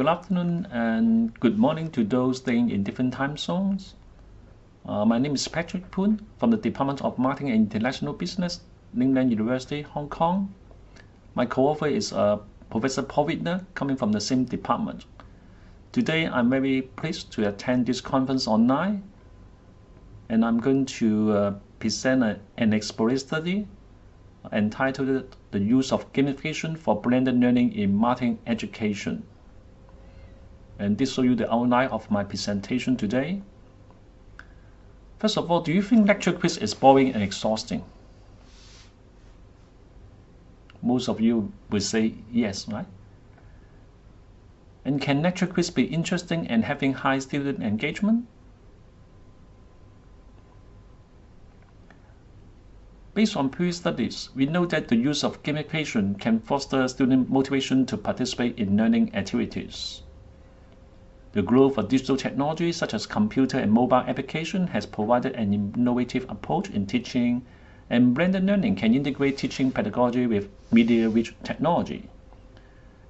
Good afternoon and good morning to those staying in different time zones. My name is Patrick Poon from the Department of Marketing and International Business, Ningnan University, Hong Kong. My co-author is Professor Paul Wittner, coming from the same department. Today, I'm very pleased to attend this conference online, and I'm going to present an exploratory study entitled The Use of Gamification for Blended Learning in Marketing Education. And this shows you the outline of my presentation today. First of all, do you think lecture quiz is boring and exhausting? Most of you will say yes, right? And can lecture quiz be interesting and having high student engagement? Based on previous studies, we know that the use of gamification can foster student motivation to participate in learning activities. The growth of digital technology such as computer and mobile application has provided an innovative approach in teaching, and blended learning can integrate teaching pedagogy with media-rich technology.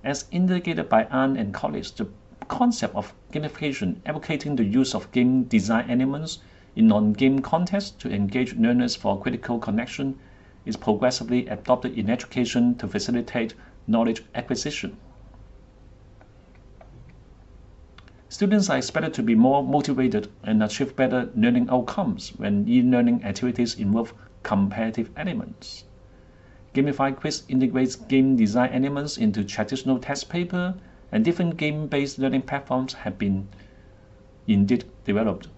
As indicated by Ann and colleagues, the concept of gamification advocating the use of game design elements in non-game contexts to engage learners for critical connection is progressively adopted in education to facilitate knowledge acquisition. Students are expected to be more motivated and achieve better learning outcomes when e-learning activities involve competitive elements. Gamified quiz integrates game design elements into traditional test paper, and different game-based learning platforms have been indeed developed.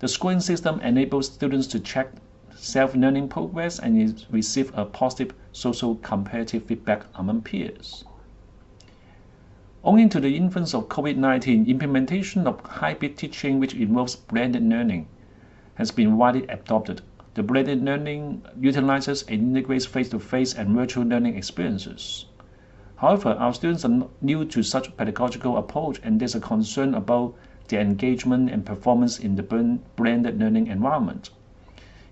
The scoring system enables students to check self-learning progress and receive a positive social comparative feedback among peers. Owing to the influence of COVID-19, implementation of hybrid teaching, which involves blended learning, has been widely adopted. The blended learning utilizes and integrates face-to-face and virtual learning experiences. However, our students are new to such pedagogical approach, and there's a concern about their engagement and performance in the blended learning environment.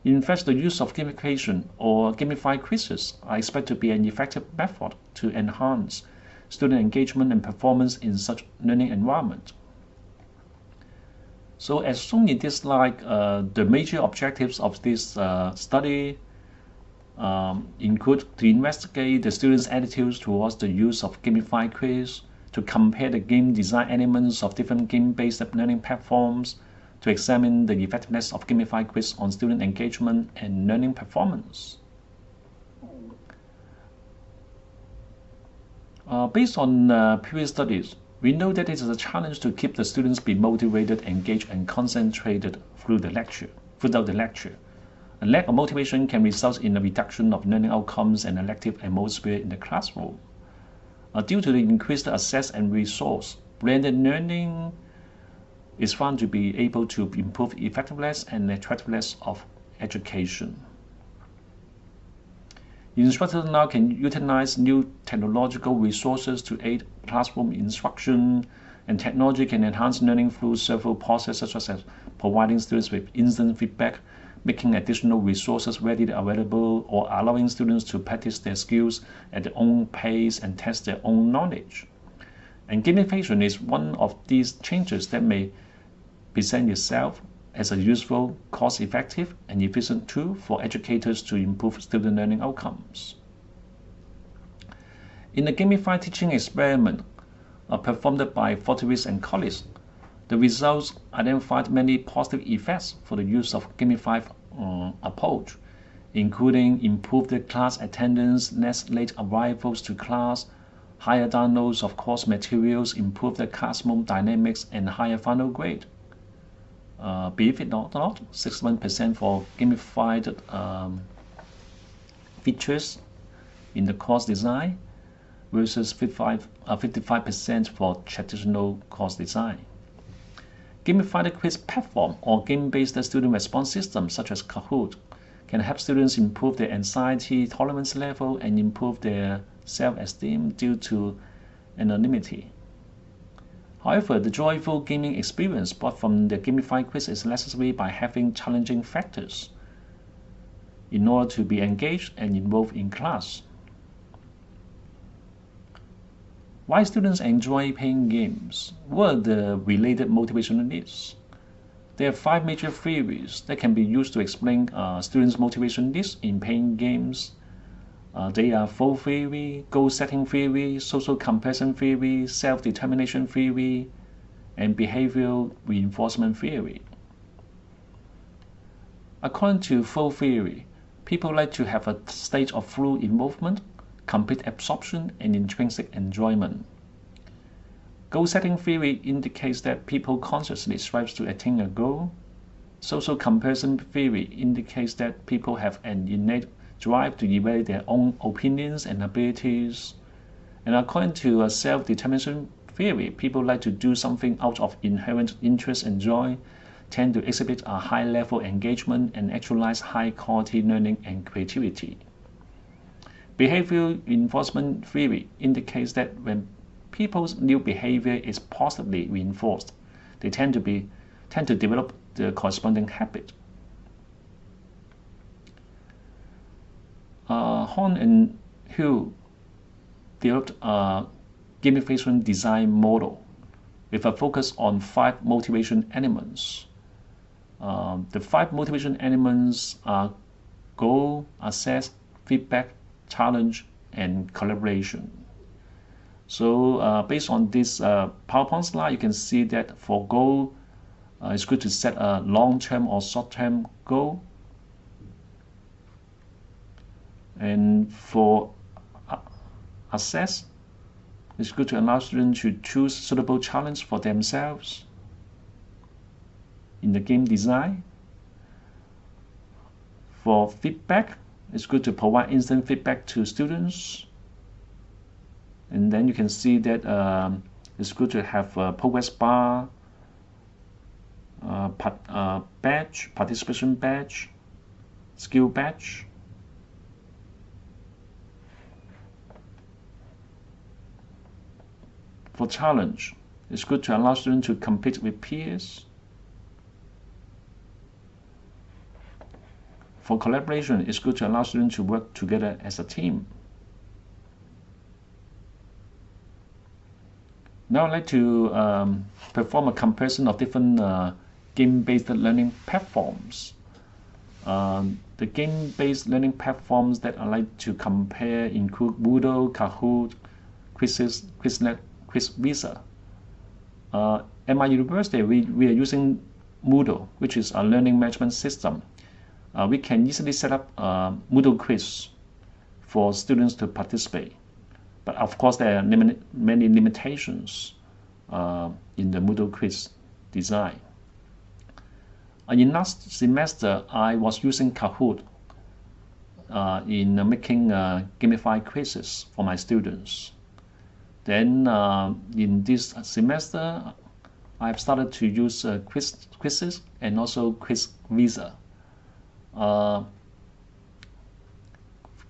In fact, the use of gamification or gamified quizzes are expected to be an effective method to enhance student engagement and performance in such learning environment. So as shown in this slide, the major objectives of this study include to investigate the students' attitudes towards the use of gamified quiz, to compare the game design elements of different game-based learning platforms, to examine the effectiveness of gamified quiz on student engagement and learning performance. Based on previous studies, we know that it is a challenge to keep the students be motivated, engaged, and concentrated throughout the lecture. A lack of motivation can result in a reduction of learning outcomes and a negative atmosphere in the classroom. Due to the increased access and resource, blended learning is found to be able to improve effectiveness and attractiveness of education. Instructors now can utilize new technological resources to aid classroom instruction, and technology can enhance learning through several processes such as providing students with instant feedback, making additional resources readily available, or allowing students to practice their skills at their own pace and test their own knowledge. And gamification is one of these changes that may present itself as a useful, cost-effective, and efficient tool for educators to improve student learning outcomes. In the gamified teaching experiment performed by Fortowitz and colleagues, the results identified many positive effects for the use of gamified approach, including improved class attendance, less late arrivals to class, higher downloads of course materials, improved classroom dynamics, and higher final grade. Believe it or not, 61% for gamified features in the course design versus 55% for traditional course design. Gamified quiz platform or game-based student response systems such as Kahoot can help students improve their anxiety tolerance level and improve their self-esteem due to anonymity. However, the joyful gaming experience brought from the gamified quiz is necessary by having challenging factors in order to be engaged and involved in class. Why students enjoy playing games? What are the related motivational needs? There are 5 major theories that can be used to explain students' motivation needs in playing games. They are flow theory, goal setting theory, social comparison theory, self-determination theory, and behavioral reinforcement theory. According to flow theory, people like to have a state of full involvement, complete absorption, and intrinsic enjoyment. Goal setting theory indicates that people consciously strive to attain a goal. Social comparison theory indicates that people have an innate drive to evaluate their own opinions and abilities. And according to self-determination theory, people like to do something out of inherent interest and joy, tend to exhibit a high-level engagement, and actualize high-quality learning and creativity. Behavioral reinforcement theory indicates that when people's new behavior is positively reinforced, they tend to develop the corresponding habit. Horn and Hill developed a gamification design model with a focus on 5 motivation elements. The 5 motivation elements are goal, assess, feedback, challenge, and collaboration. So based on this PowerPoint slide, you can see that for goal, it's good to set a long-term or short-term goal. And for assess, it's good to allow students to choose suitable challenge for themselves in the game design. For feedback, it's good to provide instant feedback to students. And then you can see that it's good to have a progress bar, badge, participation badge, skill badge. For challenge, it's good to allow students to compete with peers. For collaboration, it's good to allow students to work together as a team. Now I'd like to perform a comparison of different game-based learning platforms. The game-based learning platforms that I like to compare include Moodle, Kahoot, Quizzes, Quizlet, Quizvisa. At my university, we are using Moodle, which is a learning management system. We can easily set up a Moodle quiz for students to participate. But of course, there are many limitations in the Moodle quiz design. In last semester, I was using Kahoot in making gamified quizzes for my students. Then in this semester, I've started to use quizzes and also Quizvisa.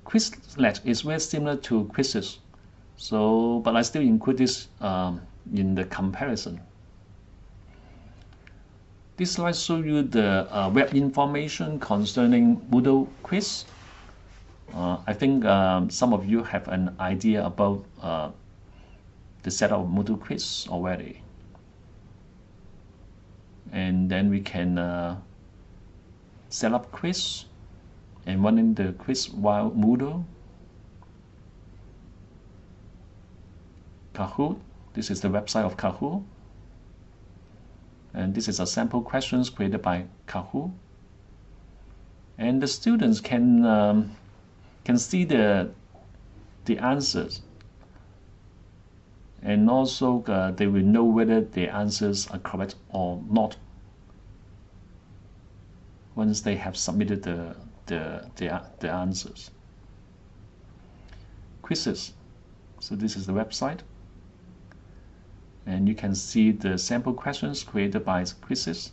Quizlet is very similar to quizzes, but I still include this in the comparison. This slide shows you the web information concerning Moodle quiz. I think some of you have an idea about the setup of Moodle quiz already. And then we can set up quiz and running the quiz while Moodle. Kahoot, this is the website of Kahoot. And this is a sample questions created by Kahoot. And the students can see the answers. And also they will know whether the answers are correct or not once they have submitted the answers. Quizzes. So this is the website. And you can see the sample questions created by quizzes.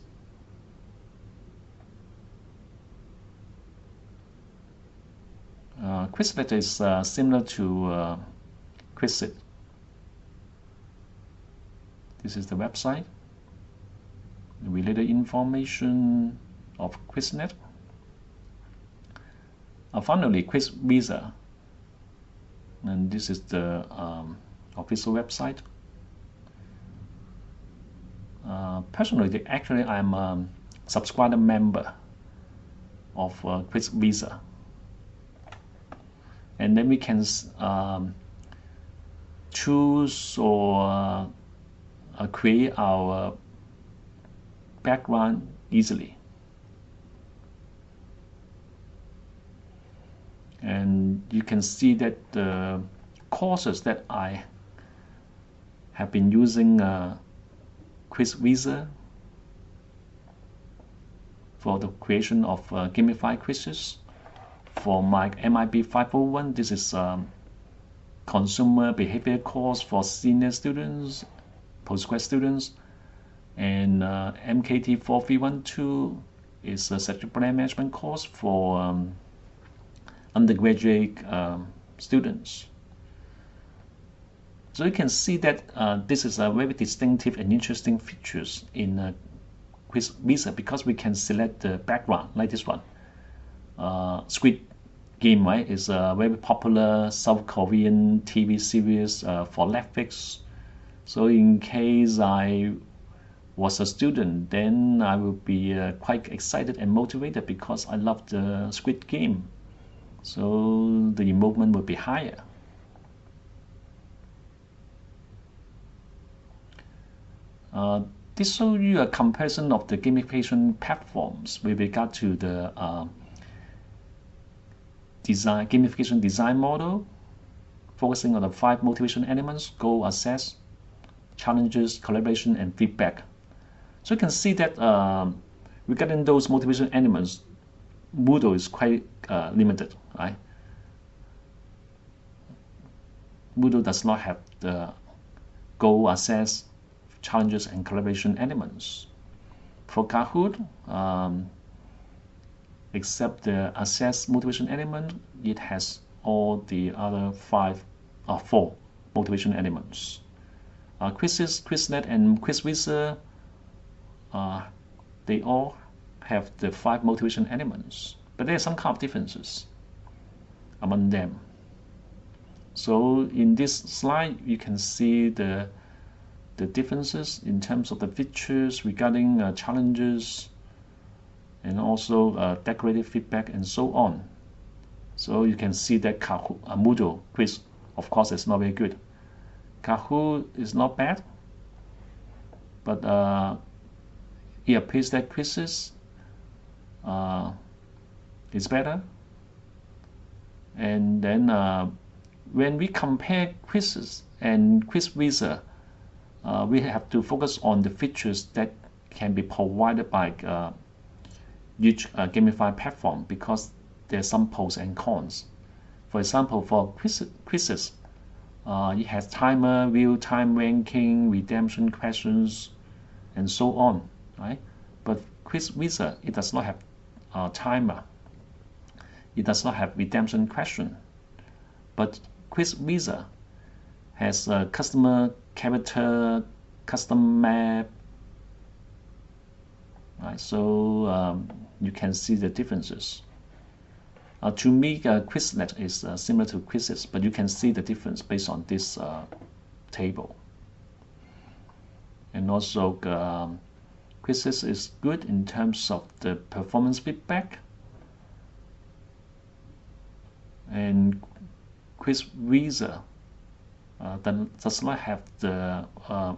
Quizlet is similar to Quizlet. This is the website. The related information of Quizlet. Finally, Quizvisa. And this is the official website. Personally, actually, I'm a subscriber member of Quiz Visa, and then we can choose or create our background easily. And you can see that the courses that I have been using Quiz Visa for the creation of gamified quizzes. For my MIB 501, this is consumer behavior course for senior students, postgrad students, and MKT 4312 is a strategic plan management course for undergraduate students. So you can see that this is a very distinctive and interesting features in Quiz Visa, because we can select the background like this one. Squid Game, right, is a very popular South Korean TV series for Netflix. So in case I was a student, then I will be quite excited and motivated because I love the Squid Game. So the involvement will be higher. This shows you a comparison of the gamification platforms with regard to the gamification design model, focusing on the 5 motivation elements: goal, assess, challenges, collaboration, and feedback. So you can see that regarding those motivation elements, Moodle is quite limited, right? Moodle does not have the goal, assess, challenges, and collaboration elements. For Kahoot, except the assess motivation element, it has all the other 4 motivation elements. Quizzes, Quizlet, and Quiz Visa, they all have the 5 motivation elements, but there are some kind of differences among them. So in this slide, you can see the differences in terms of the features regarding challenges, and also decorative feedback, and so on. So you can see that Kahoot, Moodle quiz, of course, is not very good. Kahoot is not bad, but it appears that quizzes is better. And then when we compare quizzes and Quiz Visa, we have to focus on the features that can be provided by each gamified platform, because there are some pros and cons. For example, for quizzes, it has timer, real-time ranking, redemption questions, and so on, right? But Quiz Visa, it does not have timer. It does not have redemption question. But Quiz Visa has a customer character, custom map, right? So you can see the differences. To me, Quizlet is similar to quizzes, but you can see the difference based on this table. And also, quizzes is good in terms of the performance feedback, and Quiz Visa does not have the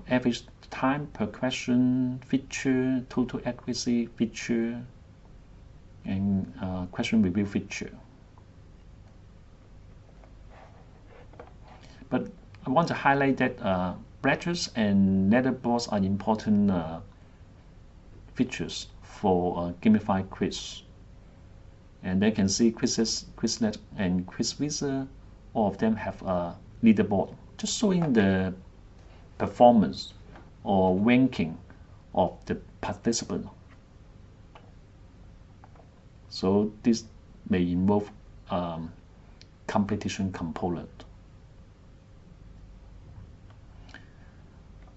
average time per question feature, total accuracy feature, and question review feature. But I want to highlight that badges and leaderboards are important features for gamified quiz. And they can see quizzes, Quizlet, and Quiz Visa, all of them have a leaderboard, just showing the performance or ranking of the participant. So this may involve competition component.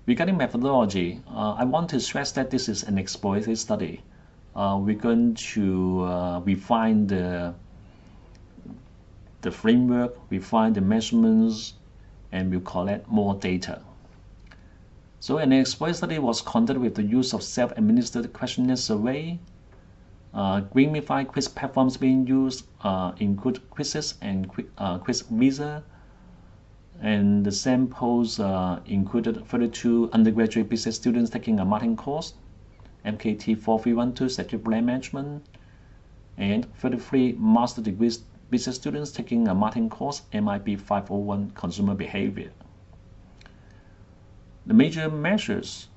Regarding methodology, I want to stress that this is an exploratory study. We're going to refine the framework, refine the measurements, and will collect more data. So an exploit study was conducted with the use of self-administered questionnaire survey. Gamified quiz platforms being used include Quizzes and Quizvisa, and the samples included 32 undergraduate business students taking a marketing course, MKT 4312 Strategic Brand Management, and 33 master degree business students taking a marketing course, MIP 501 Consumer Behavior. The major measures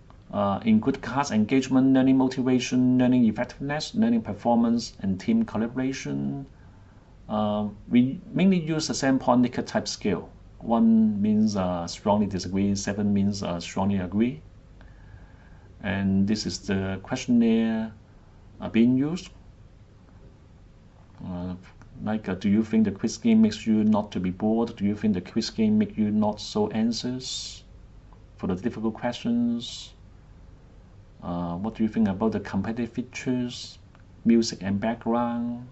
include class engagement, learning motivation, learning effectiveness, learning performance, and team collaboration. We mainly use the 7-point Likert type scale. 1 means strongly disagree, 7 means strongly agree. And this is the questionnaire being used. Do you think the quiz game makes you not to be bored? Do you think the quiz game make you not so anxious for the difficult questions? What do you think about the competitive features, music and background?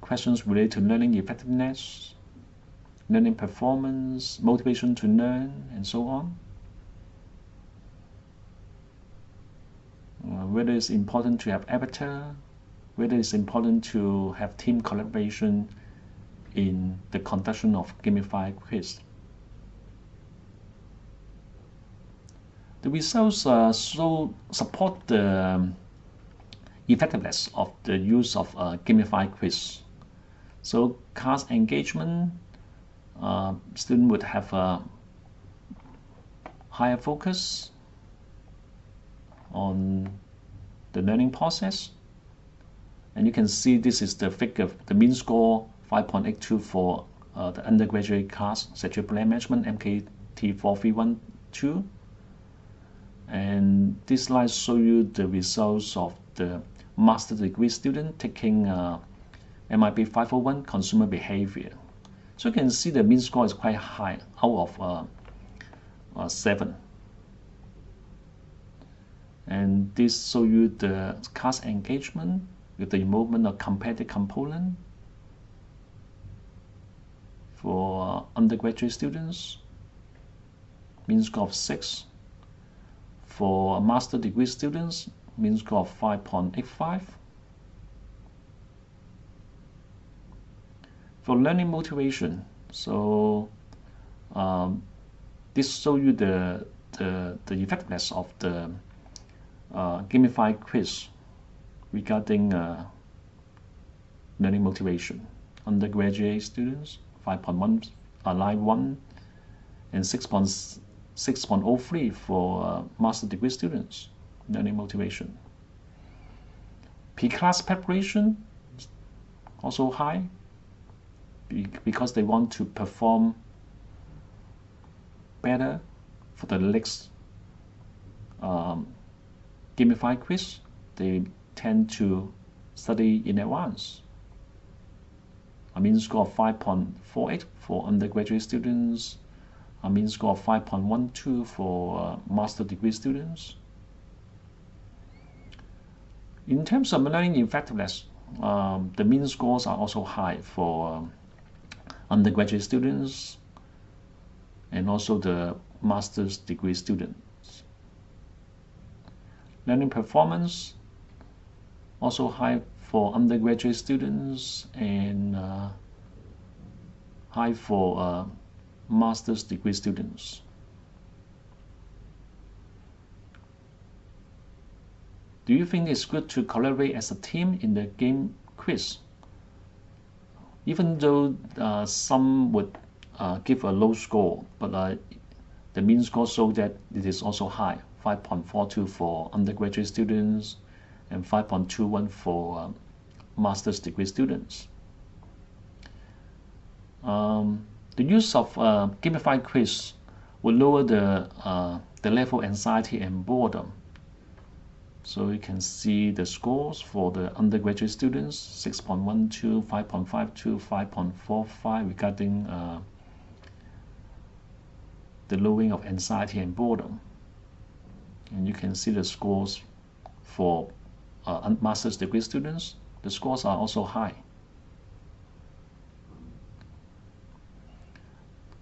Questions related to learning effectiveness, learning performance, motivation to learn, and so on. Whether it's important to have avatar, whether it's important to have team collaboration in the conduction of gamified quiz. The results support the effectiveness of the use of gamified quiz. So class engagement, student would have a higher focus on the learning process. And you can see this is the figure, the mean score 5.82 for the undergraduate class, Strategic Brand Management, MKT 4312. And this slide shows you the results of the master degree student taking MIP 501 Consumer Behavior. So you can see the mean score is quite high, out of 7. And this shows you the class engagement with the involvement of competitive component for undergraduate students, mean score of 6. For master degree students, mean score of 5.85. For learning motivation, so this shows you the effectiveness of the gamified quiz regarding learning motivation. Undergraduate students 5.1 line 1 and 6.03 for master degree students, learning motivation. P-class preparation also high because they want to perform better for the next gamified quiz. They tend to study in advance. A mean score of 5.48 for undergraduate students, a mean score of 5.12 for master degree students. In terms of learning effectiveness, the mean scores are also high for undergraduate students and also the master's degree students. Learning performance also high for undergraduate students and high for master's degree students. Do you think it's good to collaborate as a team in the game quiz? Even though some would give a low score, but the mean score shows that it is also high, 5.42 for undergraduate students and 5.21 for master's degree students. The use of gamified quiz will lower the level of anxiety and boredom. So you can see the scores for the undergraduate students, 6.12, 5.52, 5.45 regarding the lowering of anxiety and boredom. And you can see the scores for master's degree students. The scores are also high.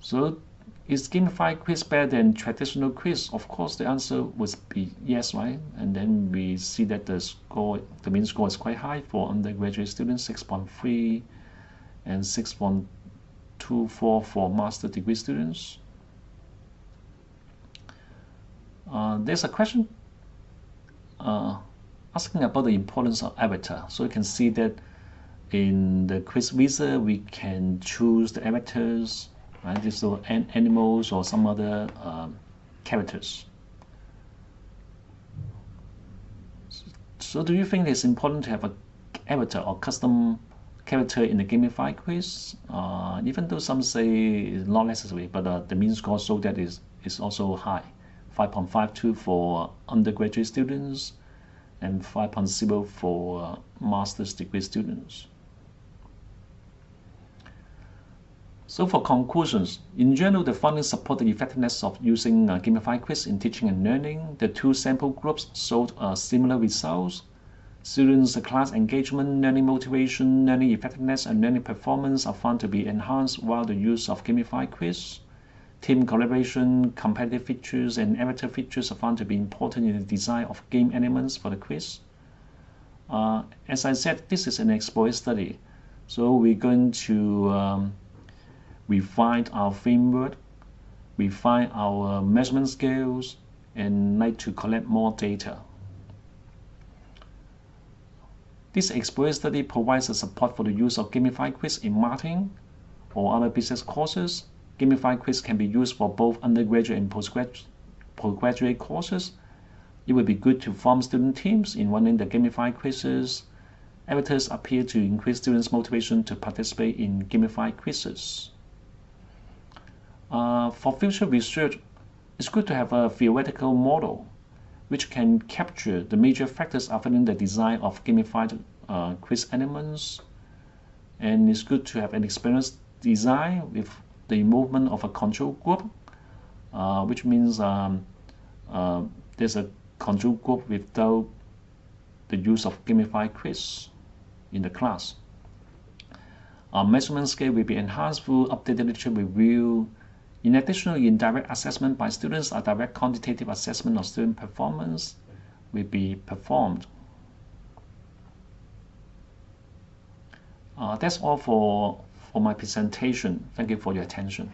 So is gamified quiz better than traditional quiz? Of course, the answer would be yes, right? And then we see that the mean score is quite high for undergraduate students, 6.3 and 6.24 for master degree students. There's a question asking about the importance of avatar. So you can see that in the quiz wizard, we can choose the avatars, right? These are animals or some other characters. So do you think it's important to have an avatar or custom character in the gamified quiz? Even though some say it's not necessary, but the mean score show that is also high, 5.52 for undergraduate students and 5.0 for master's degree students. So for conclusions, in general, the findings support the effectiveness of using gamified quiz in teaching and learning. The two sample groups showed similar results. Students' class engagement, learning motivation, learning effectiveness, and learning performance are found to be enhanced while the use of gamified quiz. Team collaboration, competitive features, and avatar features are found to be important in the design of game elements for the quiz. As I said, this is an exploratory study, so we're going to refine our framework, refine our measurement scales, and like to collect more data. This exploratory study provides a support for the use of gamified quiz in marketing or other business courses. Gamified quiz can be used for both undergraduate and postgraduate courses. It would be good to form student teams in running the gamified quizzes. Avatars appear to increase students' motivation to participate in gamified quizzes. For future research, it's good to have a theoretical model which can capture the major factors affecting the design of gamified quiz elements. And it's good to have an experienced design with the involvement of a control group, which means there's a control group without the use of gamified quiz in the class. Our measurement scale will be enhanced through updated literature review. In addition, indirect assessment by students, a direct quantitative assessment of student performance will be performed. That's all for my presentation. Thank you for your attention.